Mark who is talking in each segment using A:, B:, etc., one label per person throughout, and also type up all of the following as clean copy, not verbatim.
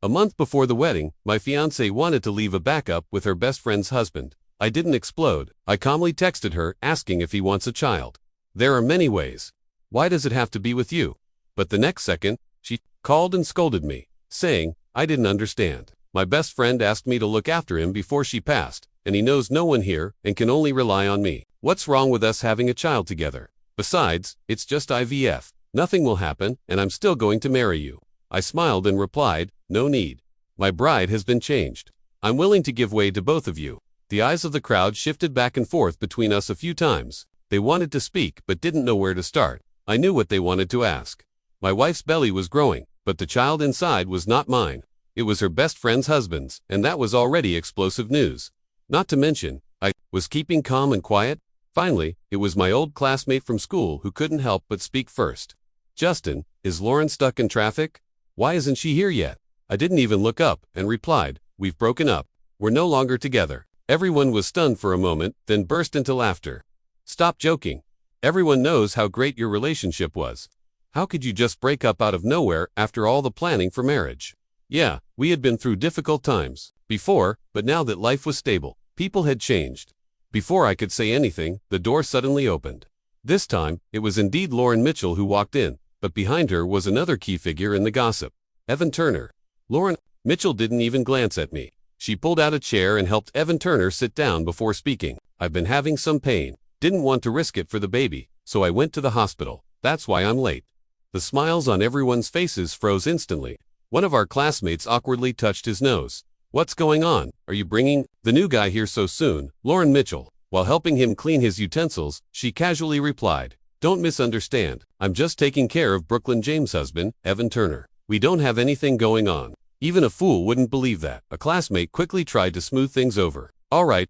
A: A month before the wedding, my fiancée wanted to leave a backup with her best friend's husband. I didn't explode. I calmly texted her, asking if he wants a child. There are many ways. Why does it have to be with you? But the next second, she called and scolded me, saying, I didn't understand. My best friend asked me to look after him before she passed, and he knows no one here and can only rely on me. What's wrong with us having a child together? Besides, it's just IVF. Nothing will happen, and I'm still going to marry you. I smiled and replied, no need. My bride has been changed. I'm willing to give way to both of you. The eyes of the crowd shifted back and forth between us a few times. They wanted to speak but didn't know where to start. I knew what they wanted to ask. My wife's belly was growing, but the child inside was not mine. It was her best friend's husband's, and that was already explosive news. Not to mention, I was keeping calm and quiet. Finally, it was my old classmate from school who couldn't help but speak first. Justin, is Lauren stuck in traffic? Why isn't she here yet? I didn't even look up and replied, we've broken up. We're no longer together. Everyone was stunned for a moment, then burst into laughter. Stop joking. Everyone knows how great your relationship was. How could you just break up out of nowhere after all the planning for marriage? Yeah, we had been through difficult times before, but now that life was stable, people had changed. Before I could say anything, the door suddenly opened. This time, it was indeed Lauren Mitchell who walked in, but behind her was another key figure in the gossip. Evan Turner. Lauren Mitchell didn't even glance at me. She pulled out a chair and helped Evan Turner sit down before speaking. I've been having some pain. Didn't want to risk it for the baby, so I went to the hospital. That's why I'm late. The smiles on everyone's faces froze instantly. One of our classmates awkwardly touched his nose. What's going on? Are you bringing the new guy here so soon? Lauren Mitchell. While helping him clean his utensils, she casually replied, don't misunderstand. I'm just taking care of Brooklyn James' husband, Evan Turner. We don't have anything going on. Even a fool wouldn't believe that. A classmate quickly tried to smooth things over. All right,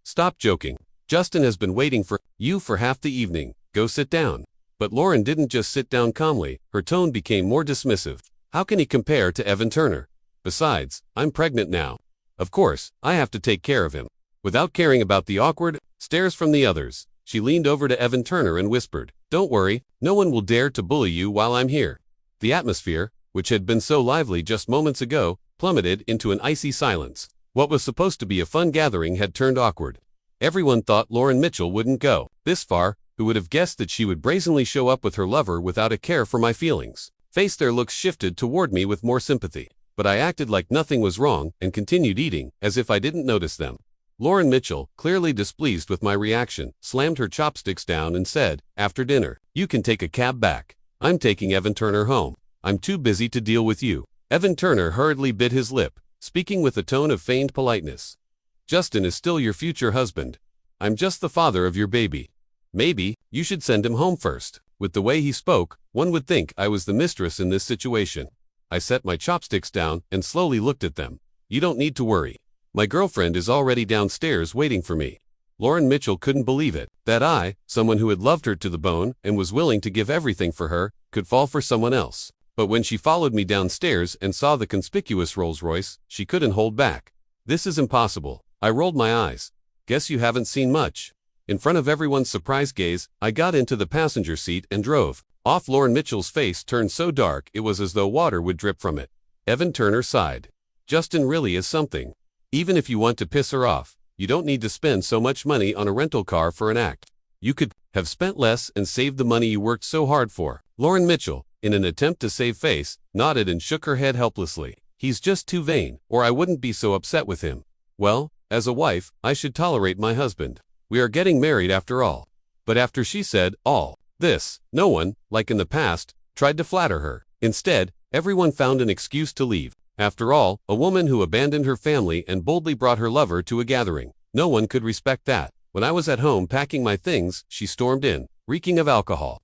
A: stop joking. Justin has been waiting for you for half the evening. Go sit down. But Lauren didn't just sit down calmly. Her tone became more dismissive. How can he compare to Evan Turner? Besides, I'm pregnant now. Of course, I have to take care of him. Without caring about the awkward stares from the others, she leaned over to Evan Turner and whispered, don't worry, no one will dare to bully you while I'm here. The atmosphere, which had been so lively just moments ago, plummeted into an icy silence. What was supposed to be a fun gathering had turned awkward. Everyone thought Lauren Mitchell wouldn't go this far. Who would have guessed that she would brazenly show up with her lover without a care for my feelings? Their looks shifted toward me with more sympathy, but I acted like nothing was wrong and continued eating as if I didn't notice them. Lauren Mitchell, clearly displeased with my reaction, slammed her chopsticks down and said, after dinner, you can take a cab back. I'm taking Evan Turner home. I'm too busy to deal with you. Evan Turner hurriedly bit his lip, speaking with a tone of feigned politeness. Justin is still your future husband. I'm just the father of your baby. Maybe you should send him home first. With the way he spoke, one would think I was the mistress in this situation. I set my chopsticks down and slowly looked at them. You don't need to worry. My girlfriend is already downstairs waiting for me. Lauren Mitchell couldn't believe it, that I, someone who had loved her to the bone and was willing to give everything for her, could fall for someone else. But when she followed me downstairs and saw the conspicuous Rolls-Royce, she couldn't hold back. This is impossible. I rolled my eyes. Guess you haven't seen much. In front of everyone's surprised gaze, I got into the passenger seat and drove off. Lauren Mitchell's face turned so dark it was as though water would drip from it. Evan Turner sighed. Justin really is something. Even if you want to piss her off, you don't need to spend so much money on a rental car for an act. You could have spent less and saved the money you worked so hard for. Lauren Mitchell, in an attempt to save face, nodded and shook her head helplessly. He's just too vain, or I wouldn't be so upset with him. Well, as a wife, I should tolerate my husband. We are getting married after all. But after she said all this, no one, like in the past, tried to flatter her. Instead, everyone found an excuse to leave. After all, a woman who abandoned her family and boldly brought her lover to a gathering. No one could respect that. When I was at home packing my things, she stormed in, reeking of alcohol.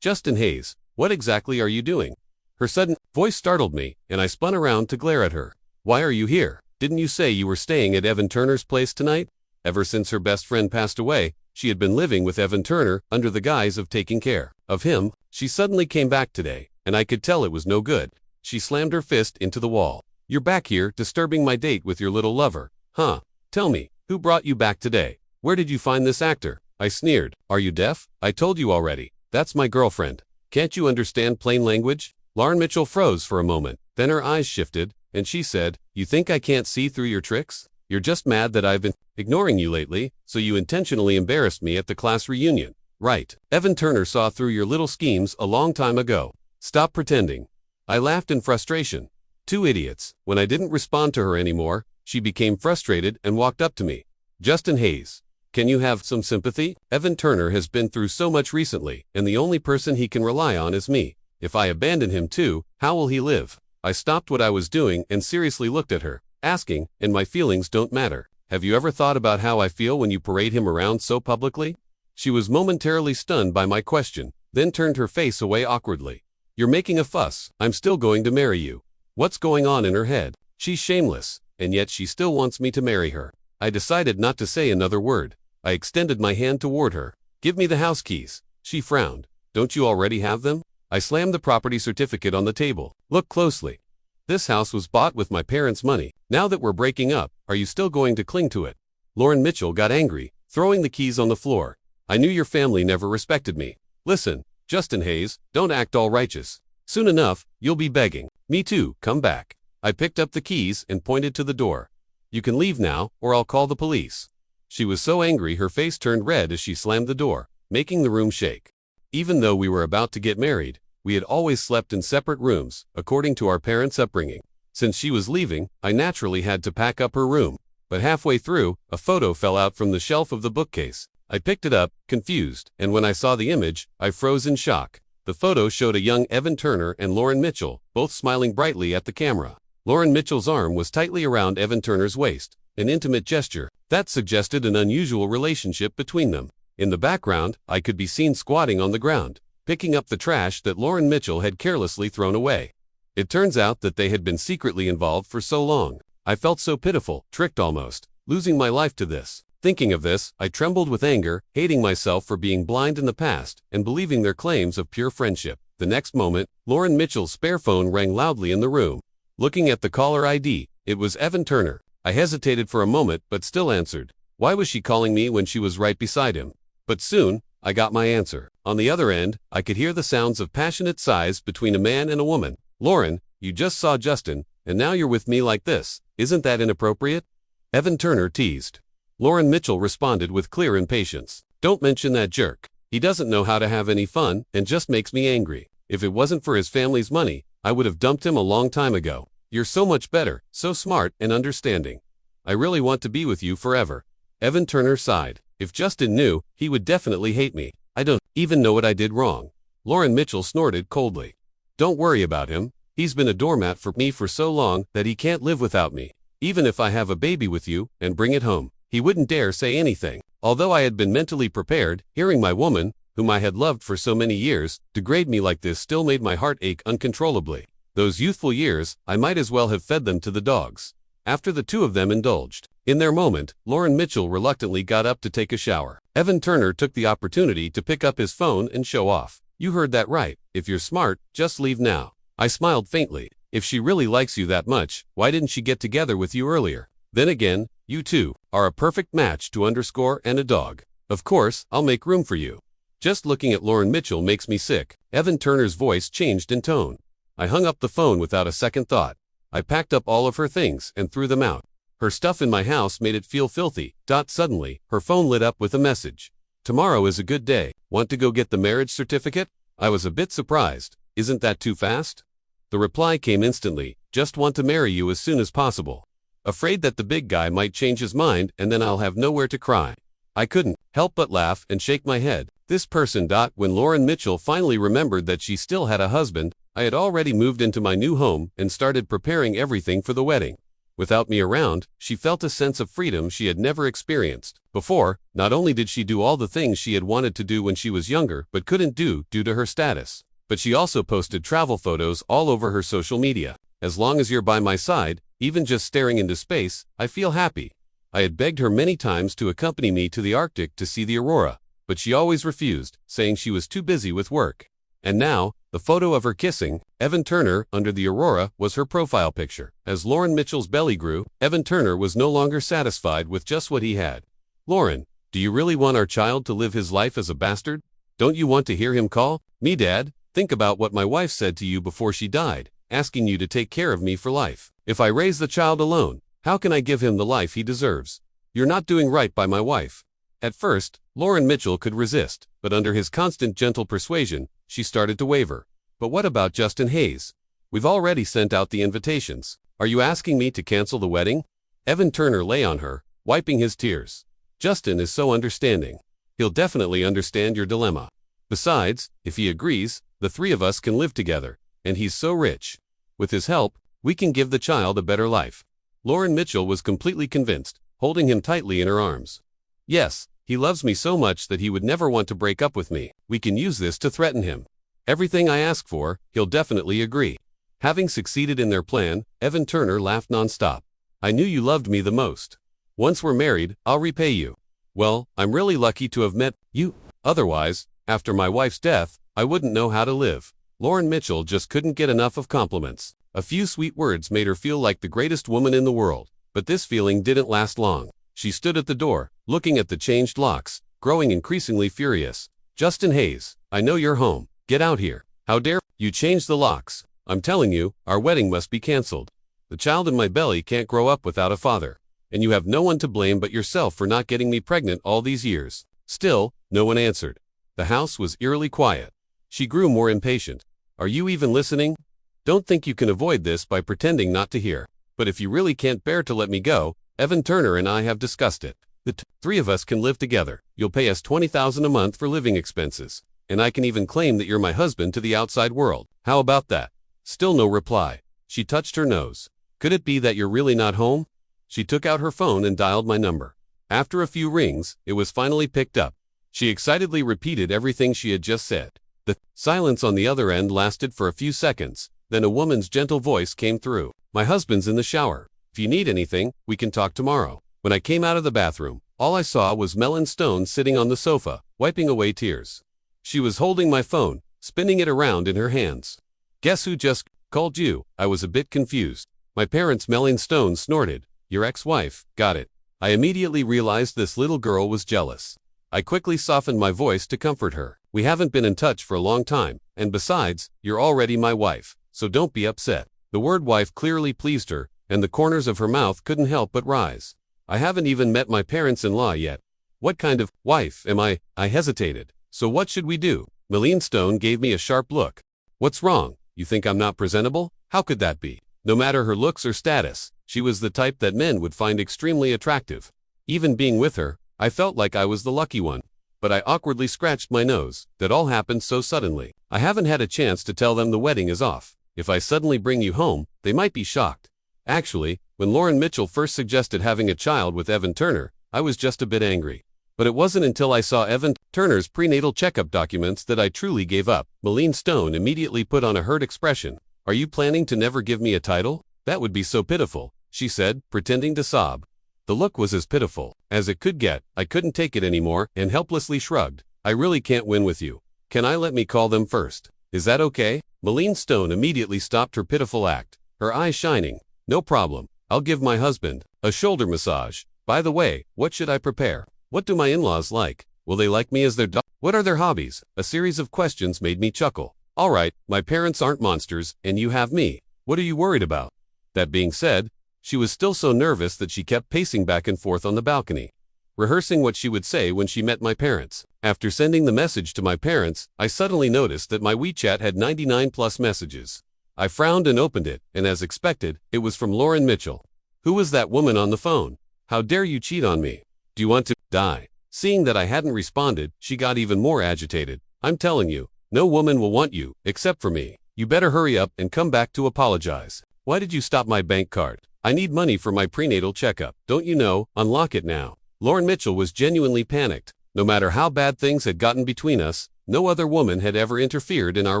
A: Justin Hayes, what exactly are you doing? Her sudden voice startled me, and I spun around to glare at her. Why are you here? Didn't you say you were staying at Evan Turner's place tonight? Ever since her best friend passed away, she had been living with Evan Turner under the guise of taking care of him. She suddenly came back today, and I could tell it was no good. She slammed her fist into the wall. You're back here disturbing my date with your little lover, huh? Tell me, who brought you back today? Where did you find this actor? I sneered. Are you deaf? I told you already. That's my girlfriend. Can't you understand plain language? Lauren Mitchell froze for a moment, then her eyes shifted, and she said, "You think I can't see through your tricks? You're just mad that I've been ignoring you lately, so you intentionally embarrassed me at the class reunion. Right. Evan Turner saw through your little schemes a long time ago. Stop pretending." I laughed in frustration. Two idiots. When I didn't respond to her anymore, she became frustrated and walked up to me. "Justin Hayes, can you have some sympathy? Evan Turner has been through so much recently, and the only person he can rely on is me. If I abandon him too, how will he live?" I stopped what I was doing and seriously looked at her, asking, "And my feelings don't matter. Have you ever thought about how I feel when you parade him around so publicly?" She was momentarily stunned by my question, then turned her face away awkwardly. "You're making a fuss. I'm still going to marry you." What's going on in her head? She's shameless, and yet she still wants me to marry her. I decided not to say another word. I extended my hand toward her. "Give me the house keys." She frowned. "Don't you already have them?" I slammed the property certificate on the table. "Look closely. This house was bought with my parents' money. Now that we're breaking up, are you still going to cling to it?" Lauren Mitchell got angry, throwing the keys on the floor. "I knew your family never respected me. Listen, Justin Hayes, don't act all righteous. Soon enough, you'll be begging me to come back." I picked up the keys and pointed to the door. "You can leave now, or I'll call the police." She was so angry her face turned red as she slammed the door, making the room shake. Even though we were about to get married, we had always slept in separate rooms, according to our parents' upbringing. Since she was leaving, I naturally had to pack up her room. But halfway through, a photo fell out from the shelf of the bookcase. I picked it up, confused, and when I saw the image, I froze in shock. The photo showed a young Evan Turner and Lauren Mitchell, both smiling brightly at the camera. Lauren Mitchell's arm was tightly around Evan Turner's waist, an intimate gesture that suggested an unusual relationship between them. In the background, I could be seen squatting on the ground, picking up the trash that Lauren Mitchell had carelessly thrown away. It turns out that they had been secretly involved for so long. I felt so pitiful, tricked almost, losing my life to this. Thinking of this, I trembled with anger, hating myself for being blind in the past and believing their claims of pure friendship. The next moment, Lauren Mitchell's spare phone rang loudly in the room. Looking at the caller ID, it was Evan Turner. I hesitated for a moment but still answered. Why was she calling me when she was right beside him? But soon, I got my answer. On the other end, I could hear the sounds of passionate sighs between a man and a woman. "Lauren, you just saw Justin, and now you're with me like this. Isn't that inappropriate?" Evan Turner teased. Lauren Mitchell responded with clear impatience. "Don't mention that jerk. He doesn't know how to have any fun and just makes me angry. If it wasn't for his family's money, I would have dumped him a long time ago. You're so much better, so smart and understanding. I really want to be with you forever." Evan Turner sighed. "If Justin knew, he would definitely hate me. I don't even know what I did wrong." Lauren Mitchell snorted coldly. "Don't worry about him. He's been a doormat for me for so long that he can't live without me. Even if I have a baby with you and bring it home, he wouldn't dare say anything." Although I had been mentally prepared, hearing my woman, whom I had loved for so many years, degrade me like this still made my heart ache uncontrollably. Those youthful years, I might as well have fed them to the dogs. After the two of them indulged in their moment, Lauren Mitchell reluctantly got up to take a shower. Evan Turner took the opportunity to pick up his phone and show off. "You heard that right. If you're smart, just leave now." I smiled faintly. If she really likes you that much, why didn't she get together with you earlier? Then again, you two are a perfect match to underscore and a dog. Of course, I'll make room for you. Just looking at Lauren Mitchell makes me sick. Evan Turner's voice changed in tone. I hung up the phone without a second thought. I packed up all of her things and threw them out. Her stuff in my house made it feel filthy. Suddenly, her phone lit up with a message. "Tomorrow is a good day. Want to go get the marriage certificate?" I was a bit surprised. "Isn't that too fast?" The reply came instantly. "Just want to marry you as soon as possible. Afraid that the big guy might change his mind and then I'll have nowhere to cry." I couldn't help but laugh and shake my head. This person. When Lauren Mitchell finally remembered that she still had a husband, I had already moved into my new home and started preparing everything for the wedding. Without me around, she felt a sense of freedom she had never experienced before. Not only did she do all the things she had wanted to do when she was younger but couldn't do due to her status, but she also posted travel photos all over her social media. "As long as you're by my side, even just staring into space, I feel happy." I had begged her many times to accompany me to the Arctic to see the aurora, but she always refused, saying she was too busy with work. And now, the photo of her kissing Evan Turner under the aurora was her profile picture. As Lauren Mitchell's belly grew, Evan Turner was no longer satisfied with just what he had. "Lauren, do you really want our child to live his life as a bastard? Don't you want to hear him call me Dad? Think about what my wife said to you before she died, asking you to take care of me for life. If I raise the child alone, how can I give him the life he deserves? You're not doing right by my wife." At first, Lauren Mitchell could resist, but under his constant gentle persuasion, she started to waver. "But what about Justin Hayes? We've already sent out the invitations. Are you asking me to cancel the wedding?" Evan Turner lay on her, wiping his tears. "Justin is so understanding. He'll definitely understand your dilemma. Besides, if he agrees, the three of us can live together, and he's so rich. With his help, we can give the child a better life." Lauren Mitchell was completely convinced, holding him tightly in her arms. "Yes, he loves me so much that he would never want to break up with me. We can use this to threaten him. Everything I ask for, he'll definitely agree." Having succeeded in their plan, Evan Turner laughed nonstop. "I knew you loved me the most. Once we're married, I'll repay you. Well, I'm really lucky to have met you. Otherwise, after my wife's death, I wouldn't know how to live." Lauren Mitchell just couldn't get enough of compliments. A few sweet words made her feel like the greatest woman in the world. But this feeling didn't last long. She stood at the door, looking at the changed locks, growing increasingly furious. "Justin Hayes, I know you're home. Get out here. How dare you change the locks? I'm telling you, our wedding must be canceled. The child in my belly can't grow up without a father. And you have no one to blame but yourself for not getting me pregnant all these years." Still, no one answered. The house was eerily quiet. She grew more impatient. "Are you even listening? Don't think you can avoid this by pretending not to hear. But if you really can't bear to let me go, Evan Turner and I have discussed it. The three of us can live together. You'll pay us $20,000 a month for living expenses. And I can even claim that you're my husband to the outside world. How about that?" Still no reply. She touched her nose. "Could it be that you're really not home?" She took out her phone and dialed my number. After a few rings, it was finally picked up. She excitedly repeated everything she had just said. The silence on the other end lasted for a few seconds. Then a woman's gentle voice came through. "My husband's in the shower. If you need anything, we can talk tomorrow." When I came out of the bathroom, all I saw was Melon Stone sitting on the sofa, wiping away tears. She was holding my phone, spinning it around in her hands. "Guess who just called you?" I was a bit confused. "My parents," Melon Stone snorted. "Your ex-wife, got it." I immediately realized this little girl was jealous. I quickly softened my voice to comfort her. "We haven't been in touch for a long time, and besides, you're already my wife, so don't be upset." The word wife clearly pleased her, and the corners of her mouth couldn't help but rise. "I haven't even met my parents-in-law yet. What kind of wife am I?" I hesitated. "So what should we do?" Melon Stone gave me a sharp look. "What's wrong? You think I'm not presentable? How could that be?" No matter her looks or status, she was the type that men would find extremely attractive. Even being with her, I felt like I was the lucky one. But I awkwardly scratched my nose. That all happened so suddenly. I haven't had a chance to tell them the wedding is off. If I suddenly bring you home, they might be shocked. Actually, when Lauren Mitchell first suggested having a child with Evan Turner, I was just a bit angry. But it wasn't until I saw Evan Turner's prenatal checkup documents that I truly gave up. Melon Stone immediately put on a hurt expression. "Are you planning to never give me a title? That would be so pitiful," she said, pretending to sob. The look was as pitiful as it could get. I couldn't take it anymore and helplessly shrugged. "I really can't win with you. Can I let me call them first? Is that okay?" Melon Stone immediately stopped her pitiful act, her eyes shining. "No problem. I'll give my husband a shoulder massage. By the way, what should I prepare? What do my in-laws like? Will they like me as their dog? What are their hobbies?" A series of questions made me chuckle. "All right, my parents aren't monsters, and you have me. What are you worried about?" That being said, she was still so nervous that she kept pacing back and forth on the balcony, rehearsing what she would say when she met my parents. After sending the message to my parents, I suddenly noticed that my WeChat had 99+ messages. I frowned and opened it, and as expected, it was from Lauren Mitchell. "Who was that woman on the phone? How dare you cheat on me? Do you want to die?" Seeing that I hadn't responded, she got even more agitated. "I'm telling you, no woman will want you, except for me. You better hurry up and come back to apologize. Why did you stop my bank card? I need money for my prenatal checkup. Don't you know? Unlock it now." Lauren Mitchell was genuinely panicked. No matter how bad things had gotten between us, no other woman had ever interfered in our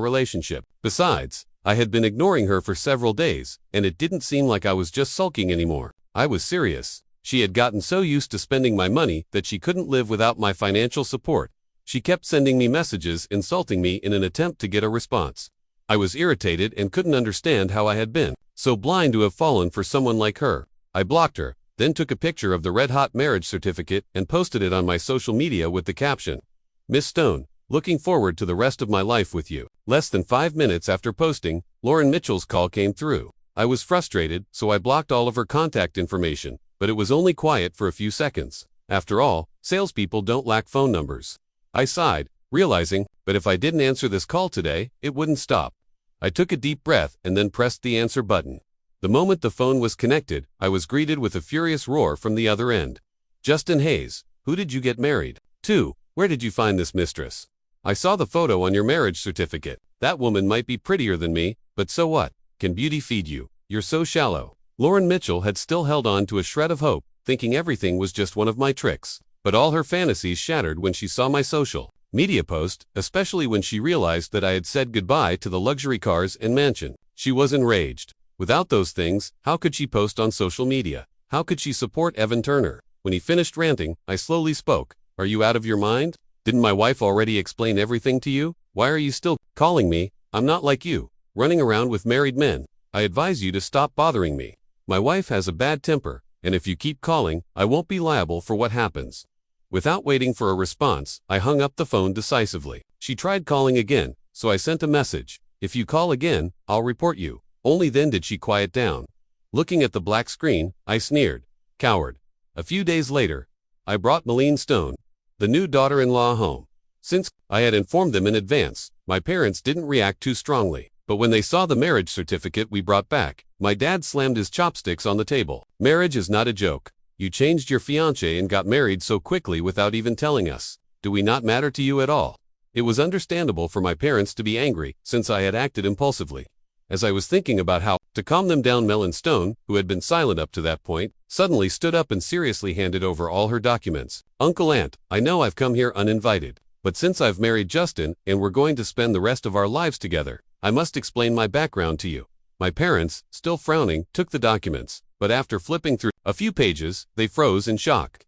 A: relationship. Besides, I had been ignoring her for several days, and it didn't seem like I was just sulking anymore. I was serious. She had gotten so used to spending my money that she couldn't live without my financial support. She kept sending me messages insulting me in an attempt to get a response. I was irritated and couldn't understand how I had been so blind to have fallen for someone like her. I blocked her, then took a picture of the red-hot marriage certificate and posted it on my social media with the caption, "Miss Stone, looking forward to the rest of my life with you." Less than 5 minutes after posting, Lauren Mitchell's call came through. I was frustrated, so I blocked all of her contact information, but it was only quiet for a few seconds. After all, salespeople don't lack phone numbers. I sighed, realizing, but if I didn't answer this call today, it wouldn't stop. I took a deep breath and then pressed the answer button. The moment the phone was connected, I was greeted with a furious roar from the other end. Justin Hayes, who did you get married to? Where did you find this mistress? I saw the photo on your marriage certificate. That woman might be prettier than me, but so what? Can beauty feed you? You're so shallow. Lauren Mitchell had still held on to a shred of hope, thinking everything was just one of my tricks. But all her fantasies shattered when she saw my social media post, especially when she realized that I had said goodbye to the luxury cars and mansion. She was enraged. Without those things, how could she post on social media? How could she support Evan Turner? When he finished ranting, I slowly spoke. Are you out of your mind? Didn't my wife already explain everything to you? Why are you still calling me? I'm not like you, running around with married men. I advise you to stop bothering me. My wife has a bad temper, and if you keep calling, I won't be liable for what happens. Without waiting for a response, I hung up the phone decisively. She tried calling again, so I sent a message. If you call again, I'll report you. Only then did she quiet down. Looking at the black screen, I sneered. Coward. A few days later, I brought Malene Stone, the new daughter-in-law, home. Since I had informed them in advance, my parents didn't react too strongly. But when they saw the marriage certificate we brought back, my dad slammed his chopsticks on the table. Marriage is not a joke. You changed your fiancé and got married so quickly without even telling us. Do we not matter to you at all? It was understandable for my parents to be angry, since I had acted impulsively. As I was thinking about how to calm them down, Malene Stone, who had been silent up to that point, suddenly stood up and seriously handed over all her documents. Uncle Aunt, I know I've come here uninvited, but since I've married Justin and we're going to spend the rest of our lives together, I must explain my background to you. My parents, still frowning, took the documents, but after flipping through a few pages, they froze in shock.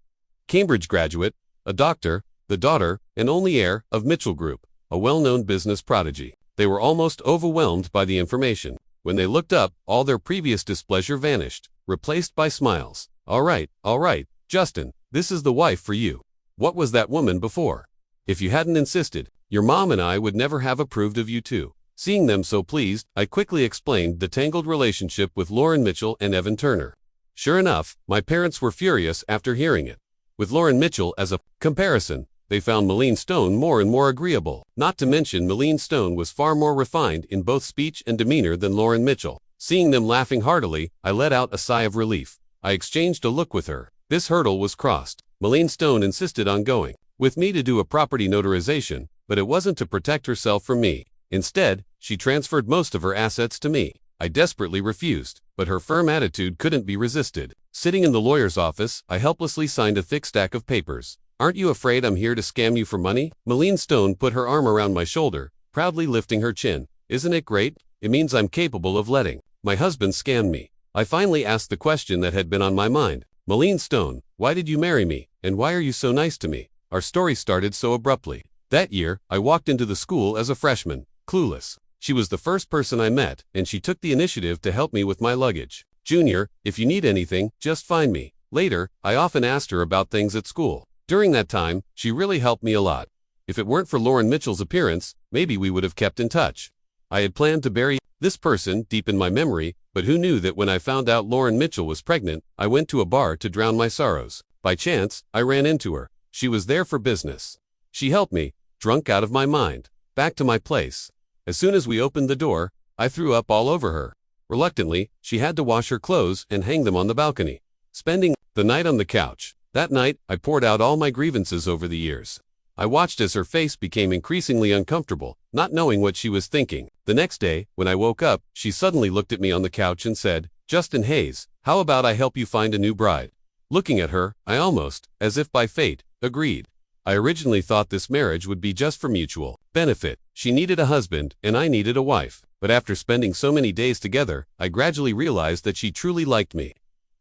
A: Cambridge graduate, a doctor, the daughter and only heir of Mitchell Group, a well-known business prodigy. They were almost overwhelmed by the information. When they looked up, all their previous displeasure vanished, replaced by smiles. All right, Justin, this is the wife for you. What was that woman before? If you hadn't insisted, your mom and I would never have approved of you two. Seeing them so pleased, I quickly explained the tangled relationship with Lauren Mitchell and Evan Turner. Sure enough, my parents were furious after hearing it. With Lauren Mitchell as a comparison, they found Malene Stone more and more agreeable. Not to mention Malene Stone was far more refined in both speech and demeanor than Lauren Mitchell. Seeing them laughing heartily, I let out a sigh of relief. I exchanged a look with her. This hurdle was crossed. Malene Stone insisted on going with me to do a property notarization, but it wasn't to protect herself from me. Instead, she transferred most of her assets to me. I desperately refused, but her firm attitude couldn't be resisted. Sitting in the lawyer's office, I helplessly signed a thick stack of papers. Aren't you afraid I'm here to scam you for money? Malene Stone put her arm around my shoulder, proudly lifting her chin. Isn't it great? It means I'm capable of letting my husband scam me. I finally asked the question that had been on my mind. Malene Stone, why did you marry me, and why are you so nice to me? Our story started so abruptly. That year, I walked into the school as a freshman, clueless. She was the first person I met, and she took the initiative to help me with my luggage. Junior, if you need anything, just find me. Later, I often asked her about things at school. During that time, she really helped me a lot. If it weren't for Lauren Mitchell's appearance, maybe we would have kept in touch. I had planned to bury this person deep in my memory, but who knew that when I found out Lauren Mitchell was pregnant, I went to a bar to drown my sorrows. By chance, I ran into her. She was there for business. She helped me, drunk out of my mind, back to my place. As soon as we opened the door, I threw up all over her. Reluctantly, she had to wash her clothes and hang them on the balcony. Spending the night on the couch. That night, I poured out all my grievances over the years. I watched as her face became increasingly uncomfortable, not knowing what she was thinking. The next day, when I woke up, she suddenly looked at me on the couch and said, Justin Hayes, how about I help you find a new bride? Looking at her, I almost, as if by fate, agreed. I originally thought this marriage would be just for mutual benefit. She needed a husband, and I needed a wife. But after spending so many days together, I gradually realized that she truly liked me.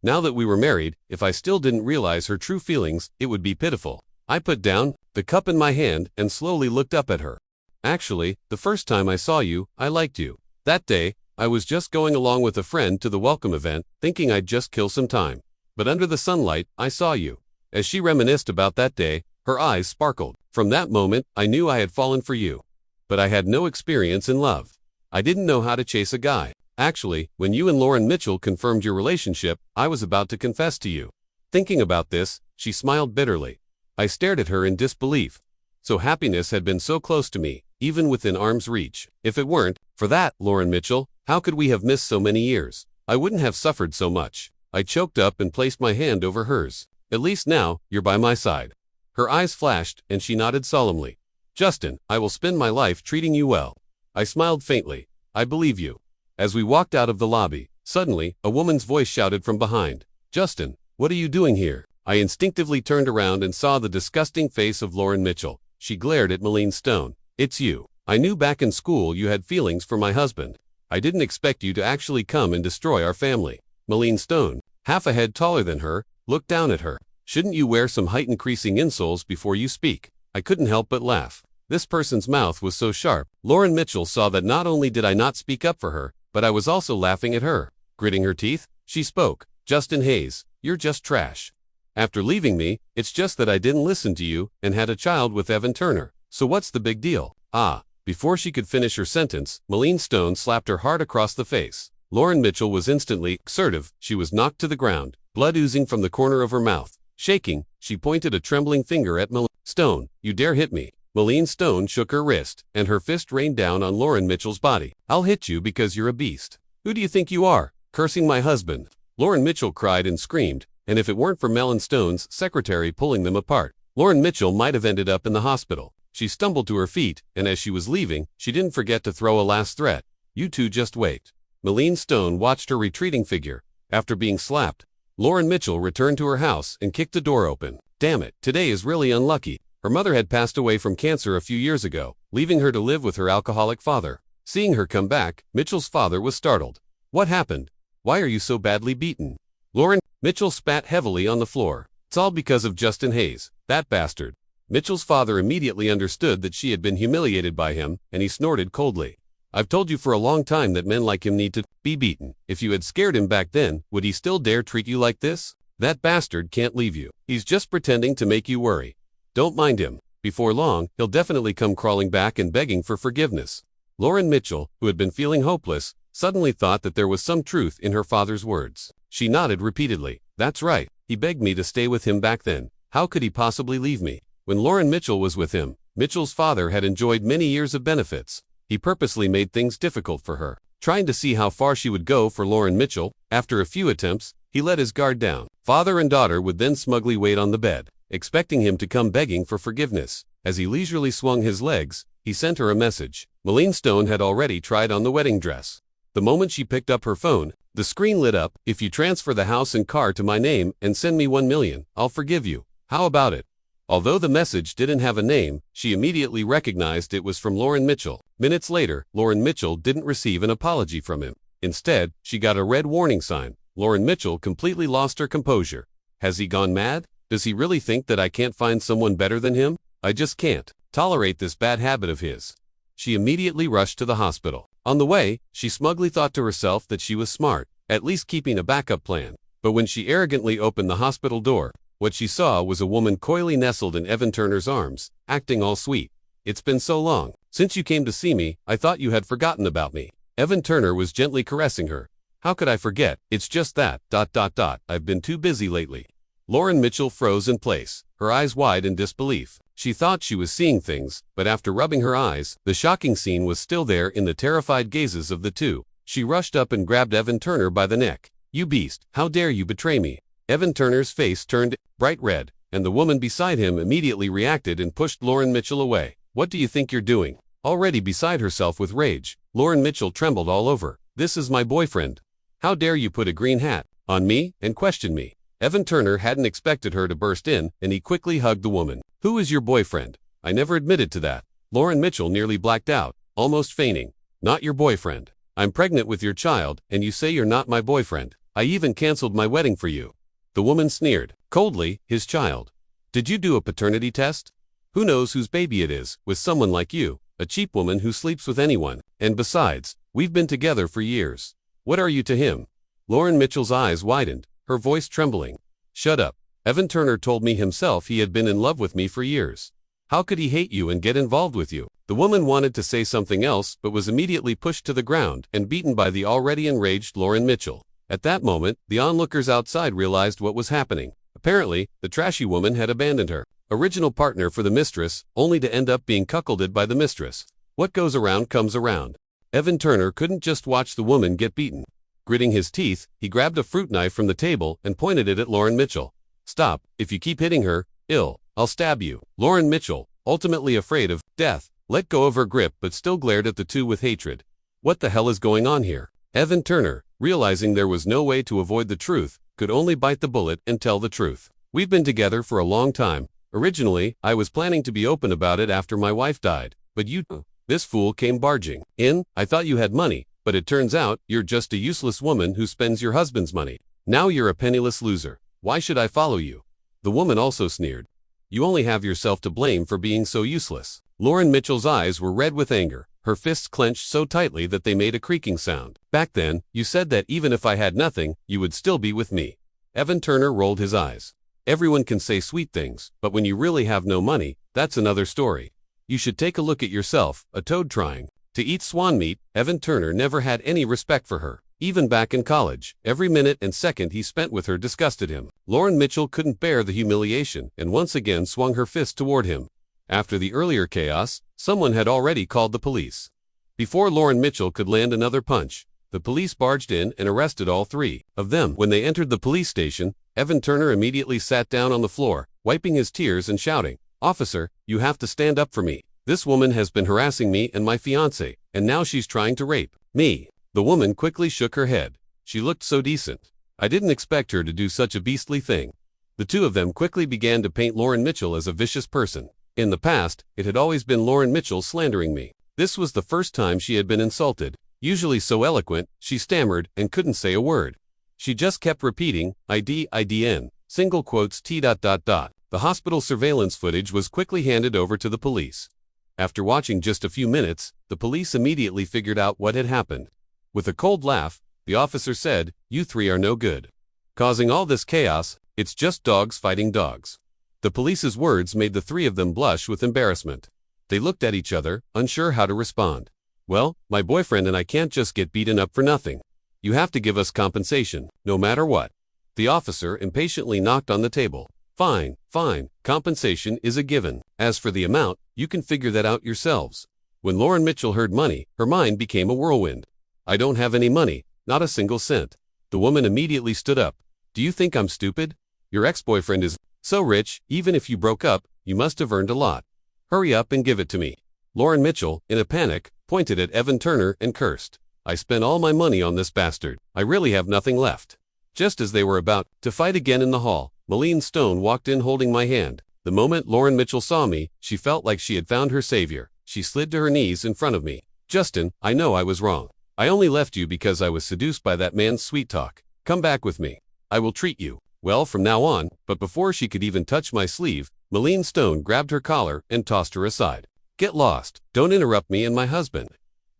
A: Now that we were married, if I still didn't realize her true feelings, it would be pitiful. I put down the cup in my hand and slowly looked up at her. Actually, the first time I saw you, I liked you. That day, I was just going along with a friend to the welcome event, thinking I'd just kill some time. But under the sunlight, I saw you. As she reminisced about that day, her eyes sparkled. From that moment, I knew I had fallen for you. But I had no experience in love. I didn't know how to chase a guy. Actually, when you and Lauren Mitchell confirmed your relationship, I was about to confess to you. Thinking about this, she smiled bitterly. I stared at her in disbelief. So happiness had been so close to me, even within arm's reach. If it weren't for that, Lauren Mitchell, how could we have missed so many years? I wouldn't have suffered so much. I choked up and placed my hand over hers. At least now, you're by my side. Her eyes flashed, and she nodded solemnly. Justin, I will spend my life treating you well. I smiled faintly. I believe you. As we walked out of the lobby, suddenly, a woman's voice shouted from behind. Justin, what are you doing here? I instinctively turned around and saw the disgusting face of Lauren Mitchell. She glared at Malene Stone. It's you. I knew back in school you had feelings for my husband. I didn't expect you to actually come and destroy our family. Malene Stone, half a head taller than her, looked down at her. Shouldn't you wear some height-increasing insoles before you speak? I couldn't help but laugh. This person's mouth was so sharp. Lauren Mitchell saw that not only did I not speak up for her, but I was also laughing at her. Gritting her teeth, she spoke. Justin Hayes, you're just trash. After leaving me, it's just that I didn't listen to you and had a child with Evan Turner. So what's the big deal? Before she could finish her sentence, Malene Stone slapped her hard across the face. Lauren Mitchell was instantly assertive. She was knocked to the ground, blood oozing from the corner of her mouth. Shaking, she pointed a trembling finger at Malene Stone. You dare hit me? Malene Stone shook her wrist, and her fist rained down on Lauren Mitchell's body. I'll hit you because you're a beast. Who do you think you are? Cursing my husband. Lauren Mitchell cried and screamed, and if it weren't for Malene Stone's secretary pulling them apart, Lauren Mitchell might have ended up in the hospital. She stumbled to her feet, and as she was leaving, she didn't forget to throw a last threat. You two just wait. Malene Stone watched her retreating figure. After being slapped, Lauren Mitchell returned to her house and kicked the door open. Damn it, today is really unlucky. Her mother had passed away from cancer a few years ago, leaving her to live with her alcoholic father. Seeing her come back, Mitchell's father was startled. What happened? Why are you so badly beaten? Lauren Mitchell spat heavily on the floor. It's all because of Justin Hayes, that bastard. Mitchell's father immediately understood that she had been humiliated by him, and he snorted coldly. I've told you for a long time that men like him need to be beaten. If you had scared him back then, would he still dare treat you like this? That bastard can't leave you. He's just pretending to make you worry. Don't mind him. Before long, he'll definitely come crawling back and begging for forgiveness. Lauren Mitchell, who had been feeling hopeless, suddenly thought that there was some truth in her father's words. She nodded repeatedly. That's right. He begged me to stay with him back then. How could he possibly leave me? When Lauren Mitchell was with him, Mitchell's father had enjoyed many years of benefits. He purposely made things difficult for her, trying to see how far she would go for Lauren Mitchell. After a few attempts, he let his guard down. Father and daughter would then smugly wait on the bed, expecting him to come begging for forgiveness. As he leisurely swung his legs, he sent her a message. Malene Stone had already tried on the wedding dress. The moment she picked up her phone, the screen lit up. If you transfer the house and car to my name and send me $1 million, I'll forgive you. How about it? Although the message didn't have a name, she immediately recognized it was from Lauren Mitchell. Minutes later, Lauren Mitchell didn't receive an apology from him. Instead, she got a red warning sign. Lauren Mitchell completely lost her composure. Has he gone mad? Does he really think that I can't find someone better than him? I just can't tolerate this bad habit of his. She immediately rushed to the hospital. On the way, she smugly thought to herself that she was smart, at least keeping a backup plan. But when she arrogantly opened the hospital door, what she saw was a woman coyly nestled in Evan Turner's arms, acting all sweet. It's been so long. Since you came to see me, I thought you had forgotten about me. Evan Turner was gently caressing her. How could I forget? It's just that, I've been too busy lately. Lauren Mitchell froze in place, her eyes wide in disbelief. She thought she was seeing things, but after rubbing her eyes, the shocking scene was still there in the terrified gazes of the two. She rushed up and grabbed Evan Turner by the neck. You beast, how dare you betray me? Evan Turner's face turned bright red, and the woman beside him immediately reacted and pushed Lauren Mitchell away. What do you think you're doing? Already beside herself with rage, Lauren Mitchell trembled all over. This is my boyfriend. How dare you put a green hat on me and question me? Evan Turner hadn't expected her to burst in, and he quickly hugged the woman. Who is your boyfriend? I never admitted to that. Lauren Mitchell nearly blacked out, almost fainting. Not your boyfriend. I'm pregnant with your child, and you say you're not my boyfriend. I even canceled my wedding for you. The woman sneered. Coldly, his child. Did you do a paternity test? Who knows whose baby it is, with someone like you, a cheap woman who sleeps with anyone. And besides, we've been together for years. What are you to him? Lauren Mitchell's eyes widened, her voice trembling. Shut up. Evan Turner told me himself he had been in love with me for years. How could he hate you and get involved with you? The woman wanted to say something else but was immediately pushed to the ground and beaten by the already enraged Lauren Mitchell. At that moment, the onlookers outside realized what was happening. Apparently, the trashy woman had abandoned her original partner for the mistress, only to end up being cuckolded by the mistress. What goes around comes around. Evan Turner couldn't just watch the woman get beaten. Gritting his teeth, he grabbed a fruit knife from the table and pointed it at Lauren Mitchell. "Stop, if you keep hitting her, I'll stab you." Lauren Mitchell, ultimately afraid of death, let go of her grip but still glared at the two with hatred. What the hell is going on here? Evan Turner, realizing there was no way to avoid the truth, could only bite the bullet and tell the truth. "We've been together for a long time. Originally, I was planning to be open about it after my wife died, but this fool came barging in. I thought you had money, but it turns out you're just a useless woman who spends your husband's money. Now you're a penniless loser. Why should I follow you?" The woman also sneered. "You only have yourself to blame for being so useless." Lauren Mitchell's eyes were red with anger, her fists clenched so tightly that they made a creaking sound. "Back then, you said that even if I had nothing, you would still be with me." Evan Turner rolled his eyes. "Everyone can say sweet things, but when you really have no money, that's another story. You should take a look at yourself, a toad trying to eat swan meat." Evan Turner never had any respect for her. Even back in college, every minute and second he spent with her disgusted him. Lauren Mitchell couldn't bear the humiliation and once again swung her fist toward him. After the earlier chaos, someone had already called the police. Before Lauren Mitchell could land another punch, the police barged in and arrested all three of them. When they entered the police station, Evan Turner immediately sat down on the floor, wiping his tears and shouting, "Officer, you have to stand up for me. This woman has been harassing me and my fiancé, and now she's trying to rape me." The woman quickly shook her head. She looked so decent. "I didn't expect her to do such a beastly thing." The two of them quickly began to paint Lauren Mitchell as a vicious person. In the past, it had always been Lauren Mitchell slandering me. This was the first time she had been insulted. Usually so eloquent, she stammered and couldn't say a word. She just kept repeating, IDN, single quotes T. The hospital surveillance footage was quickly handed over to the police. After watching just a few minutes, the police immediately figured out what had happened. With a cold laugh, the officer said, "You three are no good. Causing all this chaos, it's just dogs fighting dogs." The police's words made the three of them blush with embarrassment. They looked at each other, unsure how to respond. "Well, my boyfriend and I can't just get beaten up for nothing. You have to give us compensation, no matter what." The officer impatiently knocked on the table. Fine, compensation is a given. As for the amount, you can figure that out yourselves." When Lauren Mitchell heard money, her mind became a whirlwind. "I don't have any money, not a single cent." The woman immediately stood up. "Do you think I'm stupid? Your ex-boyfriend is so rich, even if you broke up, you must have earned a lot. Hurry up and give it to me." Lauren Mitchell, in a panic, pointed at Evan Turner and cursed. "I spent all my money on this bastard. I really have nothing left." Just as they were about to fight again in the hall, Malene Stone walked in holding my hand. The moment Lauren Mitchell saw me, she felt like she had found her savior. She slid to her knees in front of me. "Justin, I know I was wrong. I only left you because I was seduced by that man's sweet talk. Come back with me. I will treat you well from now on." But before she could even touch my sleeve, Malene Stone grabbed her collar and tossed her aside. "Get lost. Don't interrupt me and my husband."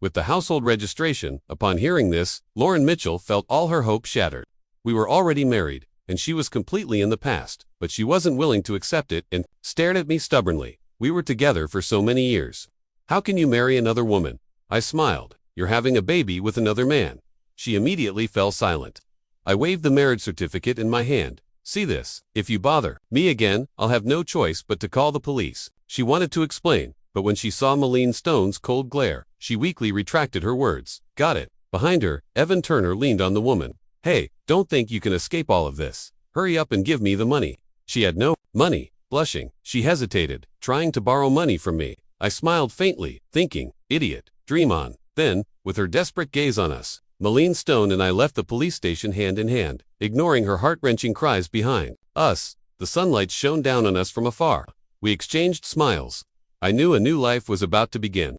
A: With the household registration, upon hearing this, Lauren Mitchell felt all her hope shattered. We were already married, and she was completely in the past, but she wasn't willing to accept it and stared at me stubbornly. "We were together for so many years. How can you marry another woman?" I smiled. "You're having a baby with another man." She immediately fell silent. I waved the marriage certificate in my hand. "See this? If you bother me again, I'll have no choice but to call the police." She wanted to explain, but when she saw Malene Stone's cold glare, she weakly retracted her words. "Got it." Behind her, Evan Turner leaned on the woman. "Hey, don't think you can escape all of this. Hurry up and give me the money." She had no money. Blushing, she hesitated, trying to borrow money from me. I smiled faintly, thinking, "Idiot, dream on." Then, with her desperate gaze on us, Malene Stone and I left the police station hand in hand, ignoring her heart-wrenching cries behind us. The sunlight shone down on us from afar. We exchanged smiles. I knew a new life was about to begin.